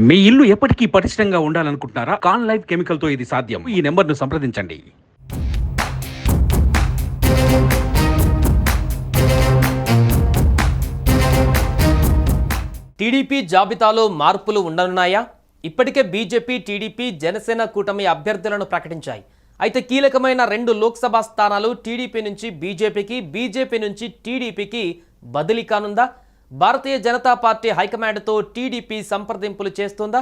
మీ ఇల్లు ఎప్పటికీ పటిష్టంగా ఉండాలనుకుంటున్నారా? కాన్ లైఫ్ కెమికల్ తో ఇది సాధ్యం. ఈ నెంబర్ను సంప్రదించండి. టీడీపీ జాబితాలో మార్పులు ఉండనున్నాయా? ఇప్పటికే బీజేపీ, టీడీపీ, జనసేన కూటమి అభ్యర్థులను ప్రకటించాయి. అయితే కీలకమైన 2 లోక్సభ స్థానాలు టీడీపీ నుంచి బీజేపీకి, బీజేపీ నుంచి టీడీపీకి బదిలీ కానుందా? భారతీయ జనతా పార్టీ హైకమాండ్తో టీడీపీ సంప్రదింపులు చేస్తుందా?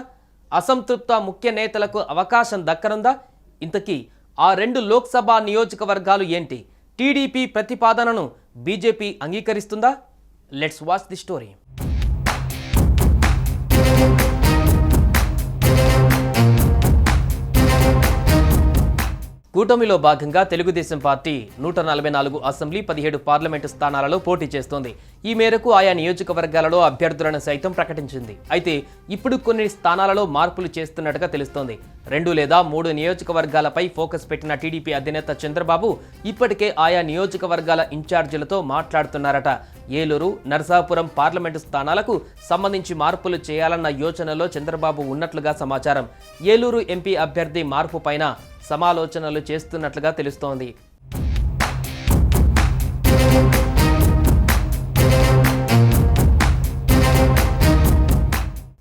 అసంతృప్త ముఖ్య నేతలకు అవకాశం దక్కనుందా? ఇంతకీ ఆ 2 లోక్సభ నియోజకవర్గాలు ఏంటి? టీడీపీ ప్రతిపాదనను బీజేపీ అంగీకరిస్తుందా? Let's watch the story. కూటమిలో భాగంగా తెలుగుదేశం పార్టీ 144 అసెంబ్లీ, 17 పార్లమెంటు స్థానాలలో పోటీ చేస్తోంది. ఈ మేరకు ఆయా నియోజకవర్గాలలో అభ్యర్థులను సైతం ప్రకటించింది. అయితే ఇప్పుడు కొన్ని స్థానాలలో మార్పులు చేస్తున్నట్టుగా తెలుస్తోంది. 2 లేదా 3 నియోజకవర్గాలపై ఫోకస్ పెట్టిన టీడీపీ అధినేత చంద్రబాబు ఇప్పటికే ఆయా నియోజకవర్గాల ఇన్ఛార్జీలతో మాట్లాడుతున్నారట. ఏలూరు, నరసాపురం పార్లమెంటు స్థానాలకు సంబంధించి మార్పులు చేయాలన్న యోచనలో చంద్రబాబు ఉన్నట్లుగా సమాచారం. ఏలూరు ఎంపీ అభ్యర్థి మార్పు పైన సమాలోచనలు చేస్తున్నట్లుగా తెలుస్తోంది.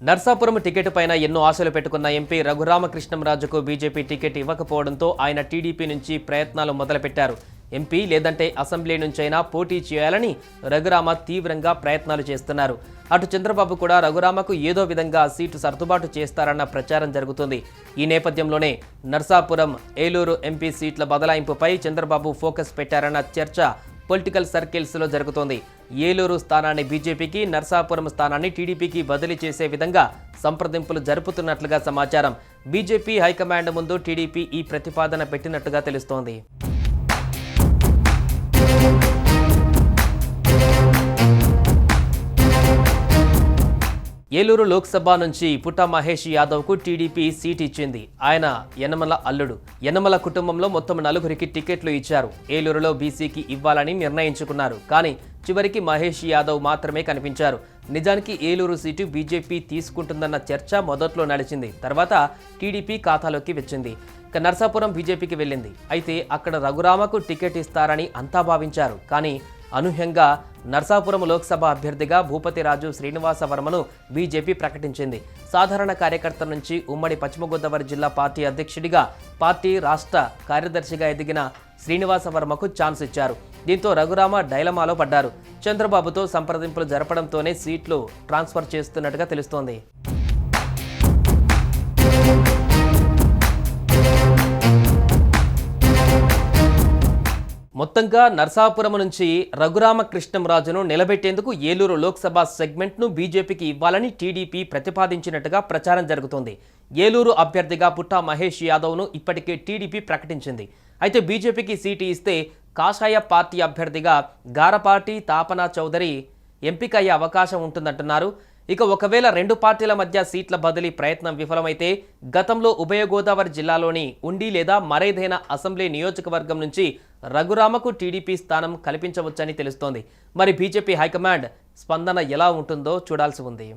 నర్సాపురం టికెట్ పైన ఎన్నో ఆశలు పెట్టుకున్న ఎంపీ రఘురామకృష్ణంరాజుకు బీజేపీ టికెట్ ఇవ్వకపోవడంతో ఆయన టీడీపీ నుంచి ప్రయత్నాలు మొదలుపెట్టారు. ఎంపీ లేదంటే అసెంబ్లీ నుంచైనా పోటీ చేయాలని రఘురామ తీవ్రంగా ప్రయత్నాలు చేస్తున్నారు. అటు చంద్రబాబు కూడా రఘురామకు ఏదో విధంగా సీటు సర్దుబాటు చేస్తారన్న ప్రచారం జరుగుతుంది. ఈ నేపథ్యంలోనే నర్సాపురం, ఏలూరు ఎంపీ సీట్ల బదలాయింపుపై చంద్రబాబు ఫోకస్ పెట్టారన్న చర్చ పొలిటికల్ సర్కిల్స్లో జరుగుతోంది. ఏలూరు స్థానాన్ని బీజేపీకి, నర్సాపురం స్థానాన్ని టీడీపీకి బదిలీ చేసే విధంగా సంప్రదింపులు జరుపుతున్నట్లుగా సమాచారం. బీజేపీ హైకమాండ్ ముందు టీడీపీ ఈ ప్రతిపాదన పెట్టినట్టుగా తెలుస్తోంది. ఏలూరు లోక్సభ నుంచి పుట్ట మహేష్ యాదవ్కు టీడీపీ సీట్ ఇచ్చింది. ఆయన యనమల అల్లుడు. యనమల కుటుంబంలో మొత్తం 4కి టికెట్లు ఇచ్చారు. ఏలూరులో బీసీకి ఇవ్వాలని నిర్ణయించుకున్నారు. కానీ చివరికి మహేష్ యాదవ్ మాత్రమే కనిపించారు. నిజానికి ఏలూరు సీటు బీజేపీ తీసుకుంటుందన్న చర్చ మొదట్లో నడిచింది. తర్వాత టీడీపీ ఖాతాలోకి వచ్చింది. ఇక నర్సాపురం బీజేపీకి వెళ్ళింది. అయితే అక్కడ రఘురామకు టికెట్ ఇస్తారని అంతా భావించారు. కానీ అనూహ్యంగా నర్సాపురం లోక్సభ అభ్యర్థిగా భూపతిరాజు శ్రీనివాసవర్మను బీజేపీ ప్రకటించింది. సాధారణ కార్యకర్త నుంచి ఉమ్మడి పశ్చిమ గోదావరి జిల్లా పార్టీ అధ్యక్షుడిగా, పార్టీ రాష్ట్ర కార్యదర్శిగా ఎదిగిన శ్రీనివాసవర్మకు ఛాన్స్ ఇచ్చారు. దీంతో రఘురామ డైలమాలో పడ్డారు. చంద్రబాబుతో సంప్రదింపులు జరపడంతోనే సీట్లు ట్రాన్స్ఫర్ చేస్తున్నట్టుగా తెలుస్తోంది. మొత్తంగా నర్సాపురం నుంచి రఘురామకృష్ణంరాజును నిలబెట్టేందుకు ఏలూరు లోక్సభ సెగ్మెంట్ను బీజేపీకి ఇవ్వాలని టీడీపీ ప్రతిపాదించినట్టుగా ప్రచారం జరుగుతోంది. ఏలూరు అభ్యర్థిగా పుట్ట మహేష్ యాదవ్ను ఇప్పటికే టీడీపీ ప్రకటించింది. అయితే బీజేపీకి సీటు ఇస్తే కాషాయ పార్టీ అభ్యర్థిగా గారపాటి తాపనా చౌదరి ఎంపికయ్యే అవకాశం ఉంటుందంటున్నారు. ఇక ఒకవేళ 2 పార్టీల మధ్య సీట్ల బదిలీ ప్రయత్నం విఫలమైతే గతంలో ఉభయ గోదావరి జిల్లాలోని ఉండి లేదా మరేదైనా అసెంబ్లీ నియోజకవర్గం నుంచి రఘురామకు టీడీపీ స్థానం కల్పించవచ్చని తెలుస్తోంది. మరి బీజేపీ హైకమాండ్ స్పందన ఎలా ఉంటుందో చూడాల్సి ఉంది.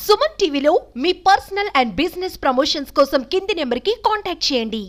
సుమన్ టీవీలో మీ పర్సనల్ అండ్ బిజినెస్ ప్రమోషన్స్ కోసం కింది నెంబర్కి కాంటాక్ట్ చేయండి.